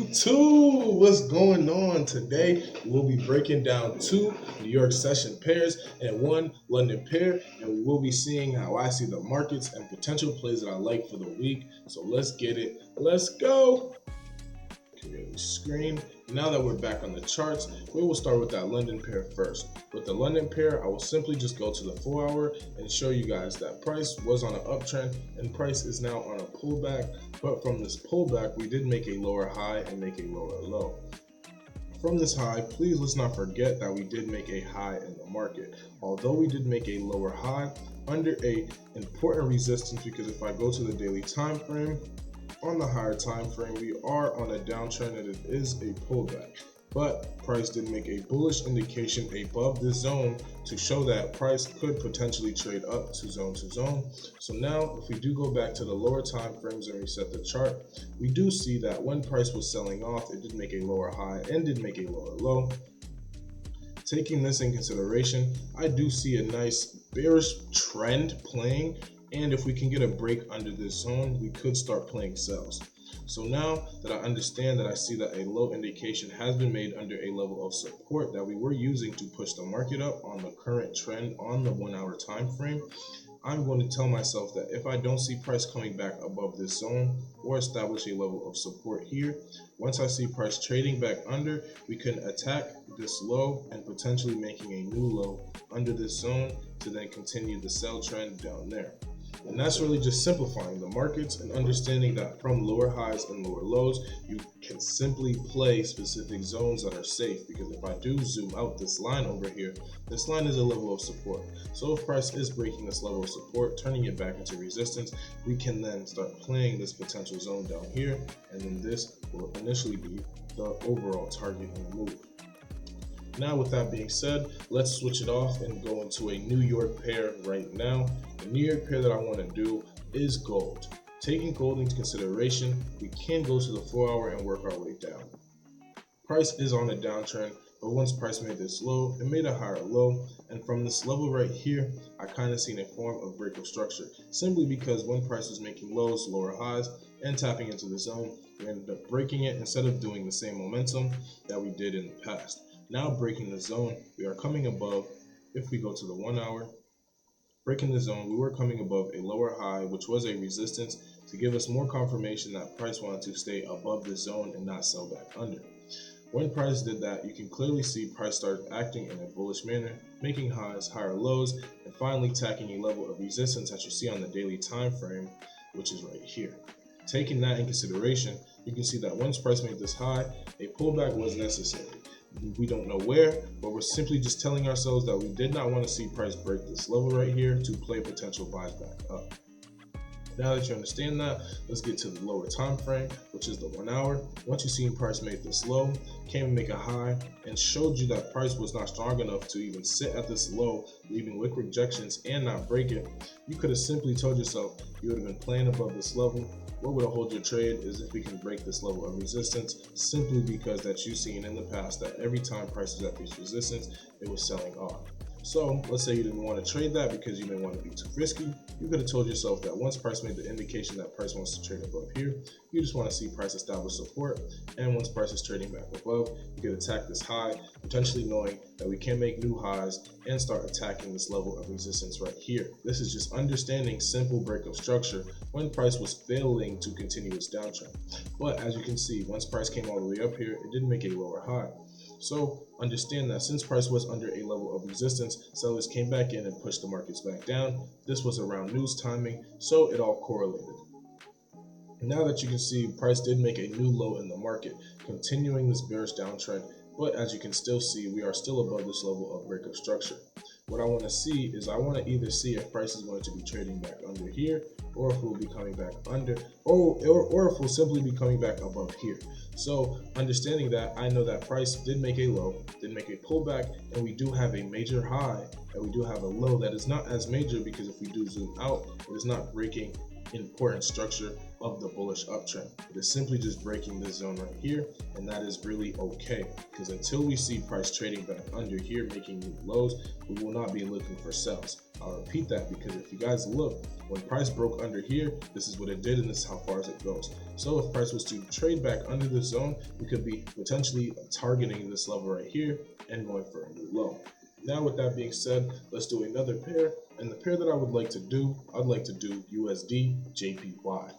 YouTube, what's going on? Today we'll be breaking down two New York session pairs and one London pair, and we will be seeing how I see the markets and potential plays that I like for the week. So let's get it. Let's go. Create screen. Now that we're back on the charts, we will start with that London pair first. With the London pair, I will simply just go to the 4 hour and show you guys that price was on an uptrend and price is now on a pullback. But from this pullback, we did make a lower high and make a lower low. From this high, please let's not forget that we did make a high in the market. Although we did make a lower high under a important resistance, because if I go to the daily time frame, on the higher time frame, we are on a downtrend and it is a pullback. But price did make a bullish indication above this zone to show that price could potentially trade up to zone. So now if we do go back to the lower time frames and reset the chart, we do see that when price was selling off, it did make a lower high and did make a lower low. Taking this in consideration, I do see a nice bearish trend playing, and if we can get a break under this zone, we could start playing sells. So now that I understand that I see that a low indication has been made under a level of support that we were using to push the market up on the current trend on the 1 hour time frame, I'm going to tell myself that if I don't see price coming back above this zone or establish a level of support here, once I see price trading back under, we can attack this low and potentially making a new low under this zone to then continue the sell trend down there. And that's really just simplifying the markets and understanding that from lower highs and lower lows, you can simply play specific zones that are safe. Because if I do zoom out this line over here, this line is a level of support. So if price is breaking this level of support, turning it back into resistance, we can then start playing this potential zone down here. And then this will initially be the overall target in the move. Now with that being said, let's switch it off and go into a New York pair right now. The New York pair that I want to do is gold. Taking gold into consideration, we can go to the 4 hour and work our way down. Price is on a downtrend, but once price made this low, it made a higher low, and from this level right here, I kind of seen a form of break of structure, simply because when price is making lows, lower highs, and tapping into the zone, we ended up breaking it instead of doing the same momentum that we did in the past. Now breaking the zone, we are coming above. If we go to the 1 hour, breaking the zone, we were coming above a lower high, which was a resistance to give us more confirmation that price wanted to stay above the zone and not sell back under. When price did that, you can clearly see price started acting in a bullish manner, making highs, higher lows, and finally tacking a level of resistance that you see on the daily time frame, which is right here. Taking that in consideration, you can see that once price made this high, a pullback was necessary. We don't know where, but we're simply just telling ourselves that we did not want to see price break this level right here to play potential buys back up. Now that you understand that, let's get to the lower time frame, which is the 1 hour. Once you seen price make this low, came and make a high, and showed you that price was not strong enough to even sit at this low, leaving wick rejections and not break it, you could have simply told yourself you would have been playing above this level. What would hold your trade is if we can break this level of resistance, simply because that you've seen in the past that every time price is at this resistance, it was selling off. So let's say you didn't want to trade that because you didn't want to be too risky. You could have told yourself that once price made the indication that price wants to trade above here, you just want to see price establish support. And once price is trading back above, you could attack this high, potentially knowing that we can make new highs and start attacking this level of resistance right here. This is just understanding simple break of structure when price was failing to continue its downtrend. But as you can see, once price came all the way up here, it did make a lower high. So understand that since price was under a level of resistance, sellers came back in and pushed the markets back down. This was around news timing, so it all correlated. Now that you can see, price did make a new low in the market, continuing this bearish downtrend, but as you can still see, we are still above this level of break of structure. What I want to see is I want to either see if price is going to be trading back under here, or if we'll be coming back under, or if we'll simply be coming back above here. So understanding that, I know that price did make a low, did make a pullback, and we do have a major high, and we do have a low that is not as major because if we do zoom out, it is not breaking important structure of the bullish uptrend. It is simply just breaking this zone right here, and that is really okay, because until we see price trading back under here making new lows, we will not be looking for sells. I'll repeat that because if you guys look, when price broke under here, this is what it did, and this is how far as it goes. So if price was to trade back under this zone, we could be potentially targeting this level right here and going for a new low. Now with that being said, let's do another pair, and the pair that I would like to do, I'd like to do USD JPY.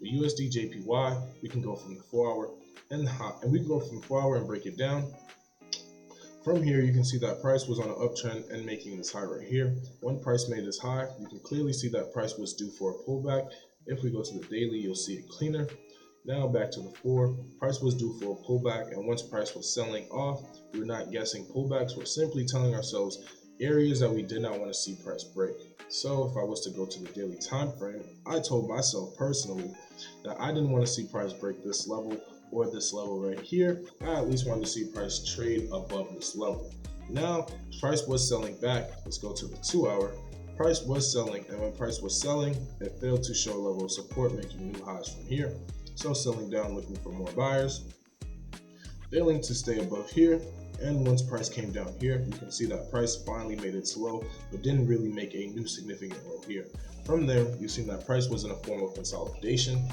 The USD JPY, we can go from the 4 hour and we can go from 4 hour and break it down. From here, you can see that price was on an uptrend and making this high right here. When price made this high, you can clearly see that price was due for a pullback. If we go to the daily, you'll see it cleaner. Now back to the 4, price was due for a pullback, and once price was selling off, we're not guessing pullbacks, we're simply telling ourselves areas that we did not want to see price break. So if I was to go to the daily time frame, I told myself personally that I didn't want to see price break this level or this level right here. I at least wanted to see price trade above this level. Now price was selling back. Let's go to the 2 hour. Price was selling, and when price was selling, it failed to show a level of support, making new highs from here. So selling down, looking for more buyers, failing to stay above here. And once price came down here, you can see that price finally made its low, but didn't really make a new significant low here. From there, you've seen that price was in a form of consolidation,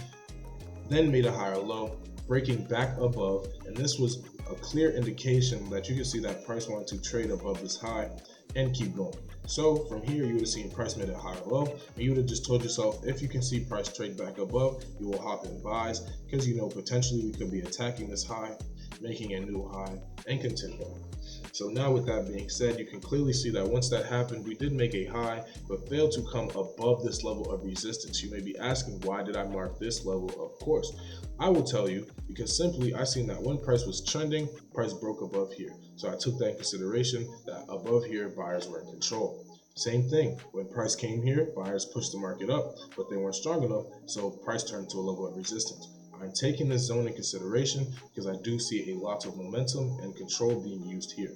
then made a higher low, breaking back above, and this was a clear indication that you can see that price wanted to trade above this high and keep going. So from here, you would have seen price made a higher low, and you would have just told yourself, if you can see price trade back above, you will hop in buys, because you know potentially we could be attacking this high, making a new high, and continuing. So now with that being said, you can clearly see that once that happened, we did make a high, but failed to come above this level of resistance. You may be asking, why did I mark this level? Of course, I will tell you, because simply I seen that when price was trending, price broke above here. So I took that in consideration, that above here, buyers were in control. Same thing, when price came here, buyers pushed the market up, but they weren't strong enough, so price turned to a level of resistance. I'm taking this zone in consideration because I do see a lot of momentum and control being used here.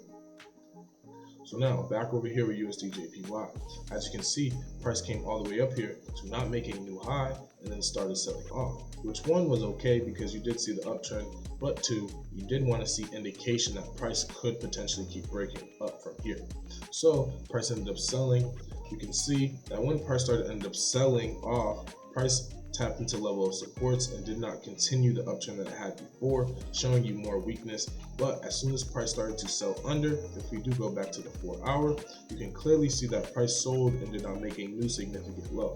So now back over here with USD JPY. As you can see, price came all the way up here to not make a new high and then started selling off, which one was okay because you did see the uptrend, but two, you did want to see indication that price could potentially keep breaking up from here. So price ended up selling. You can see that when price ended up selling off, price tapped into level of supports and did not continue the uptrend that it had before, showing you more weakness. But as soon as price started to sell under, if we do go back to the 4 hour, you can clearly see that price sold and did not make a new significant low.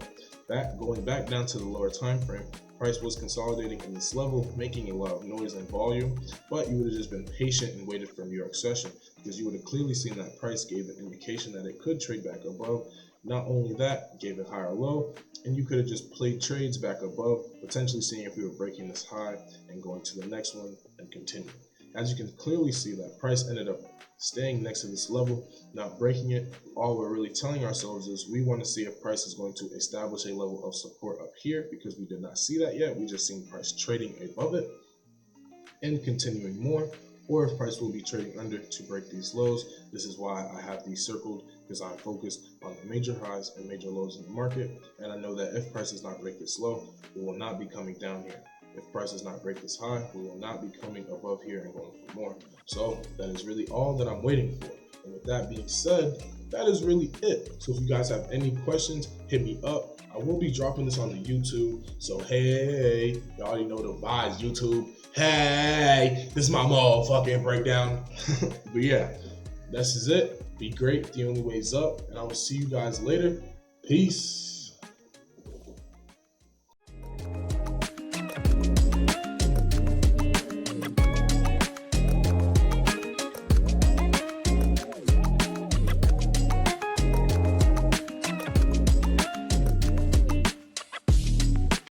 Going back down to the lower time frame, price was consolidating in this level, making a lot of noise and volume, but you would have just been patient and waited for New York session, because you would have clearly seen that price gave an indication that it could trade back above. Not only that, gave a higher low, and you could have just played trades back above, potentially seeing if we were breaking this high and going to the next one and continuing. As you can clearly see, that price ended up staying next to this level, not breaking it. All we're really telling ourselves is we want to see if price is going to establish a level of support up here, because we did not see that yet. We just seen price trading above it and continuing more, or if price will be trading under to break these lows. This is why I have these circled, because I'm focused on the major highs and major lows in the market, and I know that if price does not break this low, we will not be coming down here. If price does not break this high, we will not be coming above here and going for more. So that is really all that I'm waiting for. And with that being said, that is really it. So if you guys have any questions, hit me up. I will be dropping this on the YouTube. So hey, you already know the vibes, YouTube. Hey, this is my motherfucking breakdown. But yeah, this is it. Be great. The only way's up. And I will see you guys later. Peace.